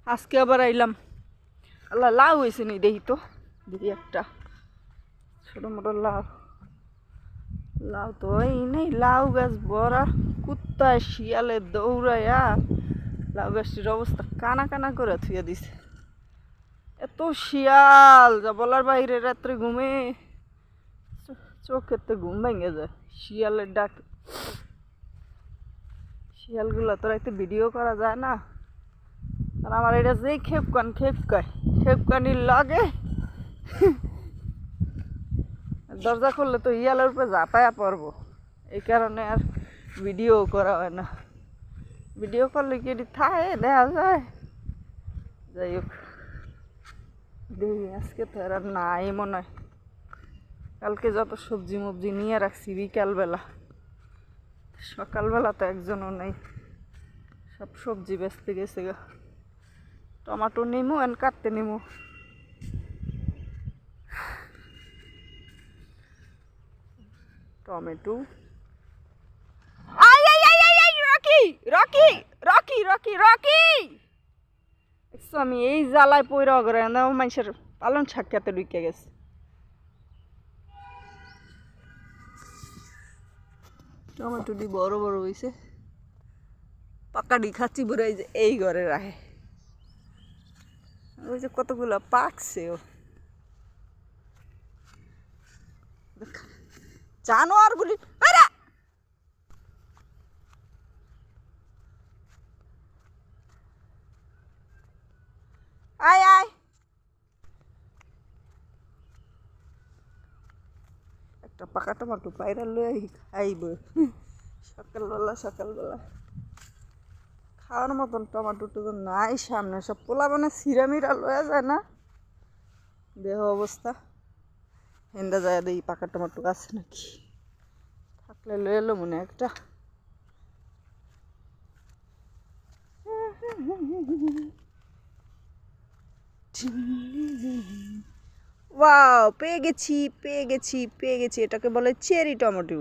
আজকে আবার আইলাম। আল্লাহ লাউ হয়েছে নি দেখি তো, দেখি একটা ছোটো মোটো লাউ। লাউ তো এই নেই, লাউ গাছ বড়া কুত্তায় শিয়ালে দৌড়াইয়া লাউ গাছটির অবস্থা কানা কানা করে থুয়ে দিছে। এত শিয়াল যা বলার বাইরে, রাত্রে ঘুমে চোখের তো ঘুম ভেঙে যায় শিয়ালের ডাক। শিয়ালগুলো তো রাইতে ভিডিও করা যায় না, আর আমার এটা যেই খেপকানির লাগে দরজা খুললে তো ইয়ালের উপরে ঝাঁপায়া পড়বো, এই কারণে আর ভিডিও করা হয় না। ভিডিও করলে কি এটি থাকে দেখা যায়। যাই হোক, দেখি আজকে তো আর নাই মনে হয়। কালকে যত সবজি মবজি নিয়ে রাখছি বিকালবেলা, সকালবেলা তো একজনও নেই, সব সবজি বেচতে গেছে গা। টমাটো নিমু এন কাটতে নিমু। Tomato Rocky Rocky Rocky Rocky Rocky আমি এই জ্বালায় পয়রা করে মানুষের পালন শাক খেতে ঢুকে গেছে। টমেটোটি বড় বড় হয়েছে, পাকাডি খাচ্ছি বলে এই ঘরে রাখে। ওই যে কতগুলো পাকছে, ও জানোয়ারগুলি। আয় আয়, একটা পাকা টমাটো পায়রা লই খাইব সকালবেলা। খাওয়ার মতন টমাটো তো নাই সামনে, সব পোলা মানে সিরামিরা লয়া যায় না, দেহ অবস্থা। হেন্দা যায় দেখি পাকা টমাটো আছে নাকি, থাকলে লয়ে এলো মনে একটা। ওয়াও, পেয়ে গেছি। এটাকে বলে চেরি টমেটো।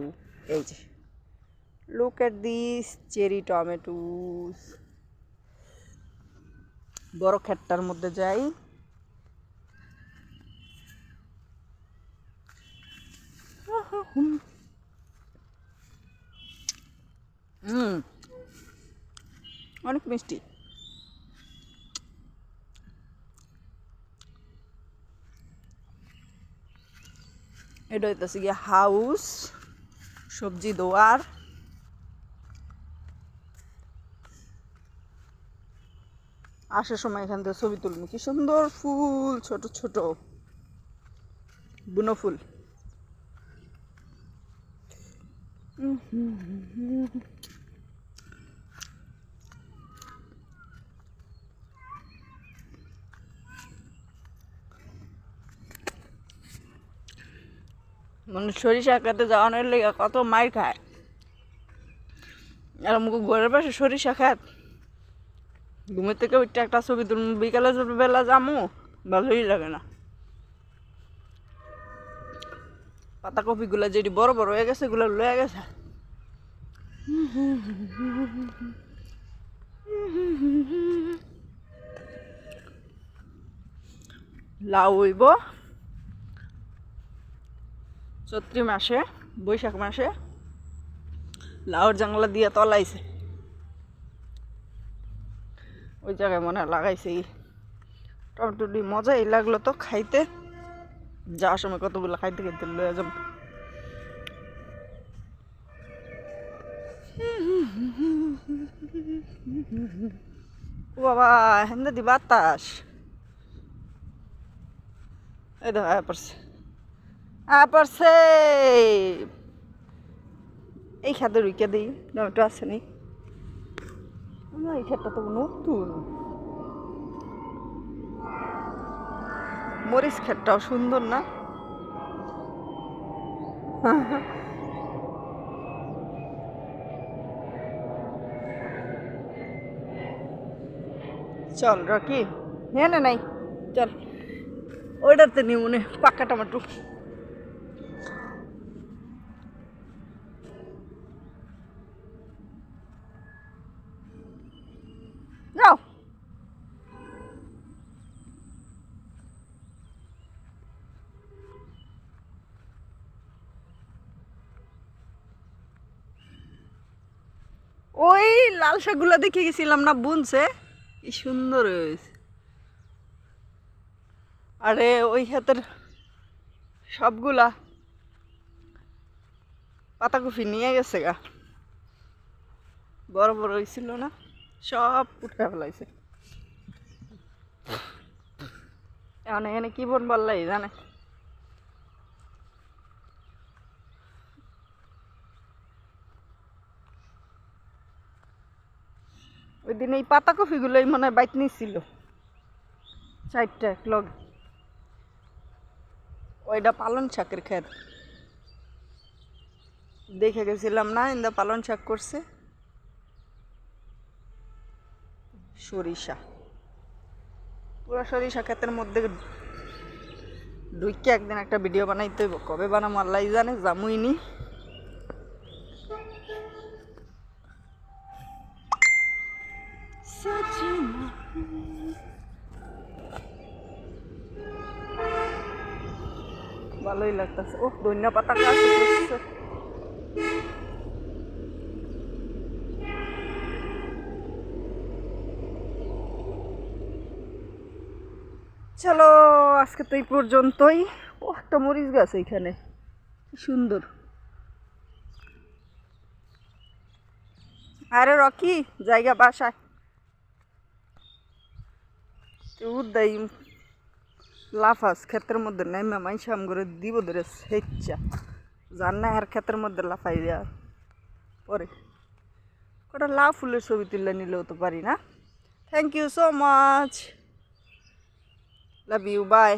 এই যে look at this cherry tomatoes. বড় ক্ষেতটার মধ্যে যাই। অনেক মিষ্টি। এটা হইতেছে গিয়ে হাউস, সবজি দোয়ার। আসার সময় এখান থেকে ছবি তুলবো, কি সুন্দর ফুল, ছোট ছোট বুনো ফুল। মানে সরিষা খেতে যাওয়ানোর লেগে কত মার খায়, আর আমাকে ঘরের পাশে সরিষা খাত। ঘুমের থেকে ওইটা একটা ছবি তুলবো, বিকালে বেলা যামু, ভালোই লাগে না। পাতাকপিগুলো যেটি বড় বড় হয়ে গেছে, এগুলো লয়ে গেছে। লাউ হইব চৈত্র মাসে, বৈশাখ মাসে। লাউর জাংলা দিয়ে তলাইছে, ওই জায়গায় মনে হয় লাগাইছে। টমেটোটি মজাই লাগলো তো খাইতে, যাওয়ার সময় কতগুলো খাইতে খাইতে লয়ে যাব। ও বাবা, হেন্দা দি বাতাস। এই দেখো পড়ছে এই খাতে রুইকে দিই, টমেটো আছে নি। এই ক্ষেতটা তো নতুন। মরিচ ক্ষেতটাও সুন্দর না? চল রকি, হ্যাঁ না নাই, চল ওইটাতে নি মনে পাকা টমেটো। যাও লাল শাকগুলো দেখে গেছিলাম না, বুনছে কি সুন্দর হয়েছে। আরে ওই ক্ষেতের সবগুলা পাতাকপি নিয়ে গেছে গা, বড় বড় হয়েছিল না, সব উঠে ফেলাইছে। এখন এখানে কি বোন বললাই জানে। ওই দিন এই পাতাকপিগুলোই মনে হয় বাইক নিছিল 4টা এক লগ। ওইটা পালন শাকের ক্ষেত দেখে গেছিলাম না, ইন্দা পালন শাক করছে। সরিষা, পুরো সরিষা ক্ষেতের মধ্যে ঢুইকে একদিন একটা ভিডিও বানাইতে হইব, কবে বানাবো আল্লাহ জানে, জামুইনি। ভালোই লাগতেছে। ও ধনিয়া পাতা গাছ উঠছে। চলো আজকে তো এই পর্যন্তই। ও একটা মরিচ গাছ এইখানে, কি সুন্দর। আরে রকি জায়গা বাসায় উদ্দাই লাফাস ক্ষেতের মধ্যে নেমে মাইসাম করে দিব ধরে সেচ্ছা জান না আর ক্ষেতের মধ্যে লাফাই দেওয়ার পরে কটা লাউ ফুলের ছবি তুলে নিলেও তো পারি না। Thank you so much, love you, by.